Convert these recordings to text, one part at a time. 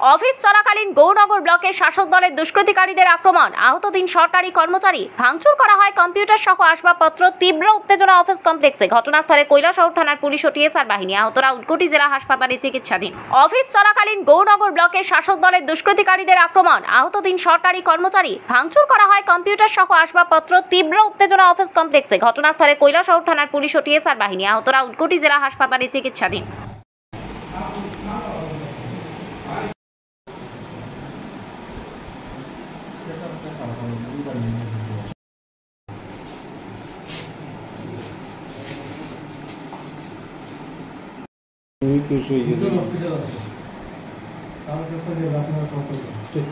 Office চলাকালীন গৌরনগর ব্লকের শাসক দলের দুষ্কৃতিকারীদের আক্রমণ, আহত 3 সরকারি কর্মচারী, ভাঙচুর করা হয় কম্পিউটার সহ আসবাবপত্র, তীব্র উত্তেজনা অফিস কমপ্লেক্সে। ঘটনাস্থলে কৈলাসহর থানার পুলিশ ও টিএসআর বাহিনী। আহতরা উনকোটি জেলা হাসপাতালে চিকিৎসাধীন। অফিস চলাকালীন গৌরনগর ব্লকের শাসক দলের দুষ্কৃতিকারীদের আক্রমণ, আহত 3 সরকারি কর্মচারী, ভাঙচুর করা হয় কম্পিউটার সহ আসবাবপত্র, তীব্র উত্তেজনা অফিস কমপ্লেক্সে। ঘটনাস্থলে কৈলাসহর থানার পুলিশ ও টিএসআর বাহিনী। আহতরা উনকোটি জেলা হাসপাতালে চিকিৎসাধীন। ঠিক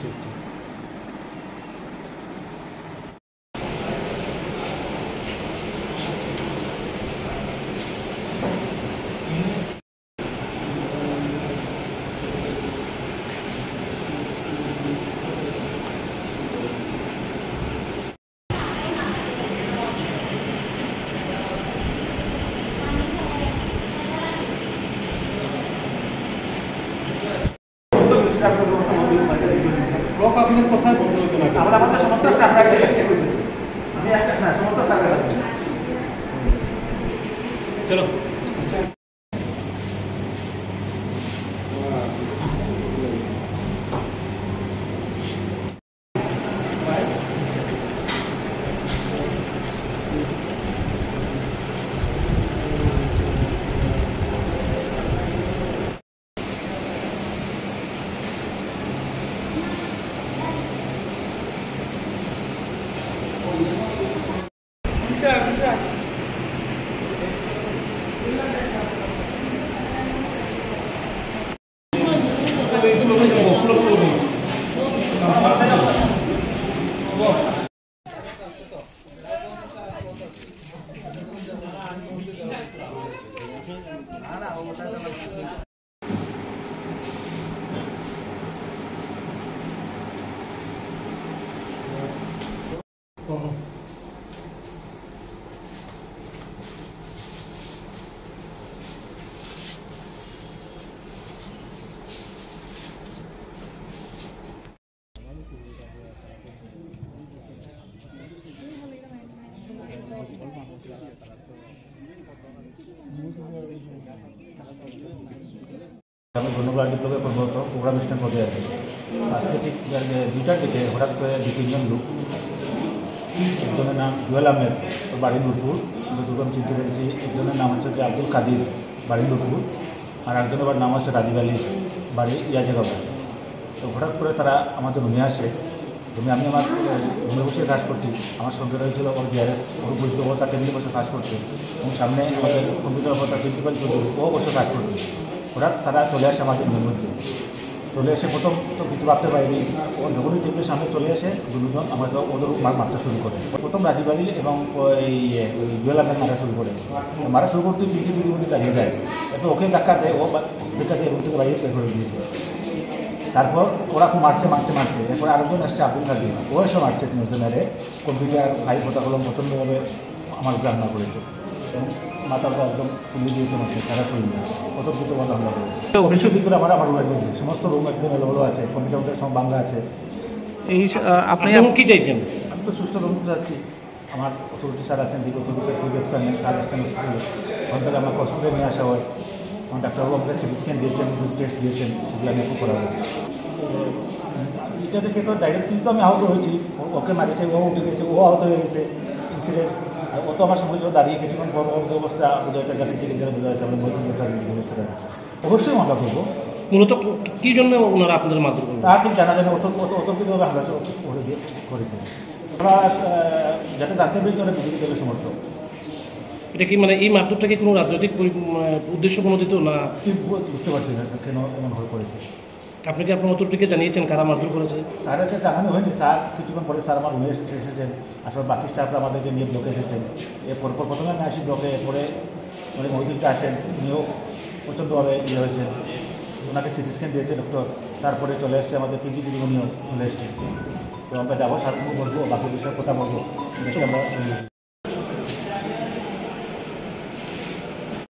চলো আমি ধন্যবাদ বিপ্লবের কর্মরত প্রোগ্রাম স্ট্যান্ড পদে আছি। আজকে ঠিক 2টার দিকে হঠাৎ করে 2-3 লোক, একজনের নাম জুয়েল আহমেদ, বাড়ি নূরপুর, দুর্গম চিনতে পেরেছি। একজনের নাম হচ্ছে যে আব্দুল কাদির, বাড়ি নূরপুর, আর একজনের নাম হচ্ছে রাজীব আলী, বাড়ি ইয়াজেগাঁও। তো হঠাৎ করে তারা আমাদের রুমে আসে। আমি আমার রুমে বসে কাজ করছি, আমার সঙ্গে রয়েছিল ওর বিআরএস, ওর পরিচিত, ও তার টেবিলে বসে কাজ করছে, এবং সামনে আমাদের কম্পিউটার অফার তার প্রিন্সিপাল চৌধুরী, ও বসে কাজ করছে। হঠাৎ তারা চলে আসে আমাদের রুমের মধ্যে। চলে এসে প্রথম তো কিছু ভাবতে পারিনি, ও যখনই টেবিলের সামনে চলে আসে দুজন আমাকে ওদের মারতে শুরু করে। প্রথম রাজীব আলী এবং ওই জুয়েল আহমেদ মারা শুরু করে। মারা শুরু করতে পিটি দাঁড়িয়ে যায়, এরপর ওকে ধাক্কা দেয়, ও ধাক্কা দিয়ে রুম থেকে বাইরে বের করে দিয়েছে। তারপর ওরা খুব মারছে। এরপর আরেকজন আসছে আব্দুল কাদির, ও এসে মারছে 3 জনের। কম্পিউটার ফাইল কথা কলম প্রচণ্ডভাবে আমার উপরে হামলা করেছে এবং মাথাটা একদম তুলে দিয়েছে মাঠে, তারা শরীর কত দ্রুত বন্ধ হামলা করেছে। অফিসের ভিতরে আমার রুমের মধ্যে সমস্ত রুম একদম এলোমেলো আছে, কম্পিউটার সব বাংলা আছে। এই আপনি এখন কী চাইছেন? আমি তো সুস্থ রুম চাচ্ছি। আমার অথরিটি স্যার আছেন, দিকে অথরিটি স্যার গ্রেফতার নেন, স্যার আসছেন ওখান থেকে আমাকে হসপিটালে নিয়ে আসা হয়। আমার ডাক্তারবাবু আমাকে সিটি স্ক্যান দিয়েছেন, টেস্ট দিয়েছেন, সেগুলো আমি এখন করা হয়। এটা দেখে তো ডাইরেক্ট কিন্তু আমি আহত হয়েছি, ওকে মারিছে, ও উঠে গেছে, ও আহত হয়ে গেছে ইনসিডেন্ট। আর ও তো আমার সঙ্গে দাঁড়িয়ে কিছুক্ষণ পর ওর অবস্থা বোঝা একটা জাতি থেকে যারা বোঝা যাচ্ছে আমরা অবস্থা অবশ্যই মামলা করবো। মূলত কী জন্য ওনারা আপনাদের মারধর করবেন তা ঠিক জানা যাবে, অতর্কিতভাবে হামলা করেছে। আমরা যাতে জানতে পেরেছি ওরা বিজেপি দলের সমর্থক। এটা কি মানে এই মারধরটা কি কোনো রাজনৈতিক উদ্দেশ্য প্রণোদিত না? ঠিক বুঝতে পারছি না কেন এমন হয়ে পড়েছে। আপনি কি আপনার অথরিটিকে জানিয়েছেন কারা মারধর করেছে? স্যারকে জানানো হয়নি। স্যার কিছুক্ষণ পরে স্যার আমার রুমে এসেছেন, আসলে বাকি স্টাফরা আমাদেরকে নিয়ে ব্লকে এসেছেন। এরপর প্রথমে আমি আসি ব্লকে, এরপরে মানে মহিদিনটা আসেন, উনিও প্রচণ্ডভাবে হয়েছেন, ওনাকে সিটি স্ক্যান দিয়েছে ডক্টর। তারপরে চলে আসছে আমাদের পিজি উনিও চলে এসছে। তো আমরা যাবো, সাথে বসবো, বাকি বিষয়ে কথা বলবো, দেখে আমরা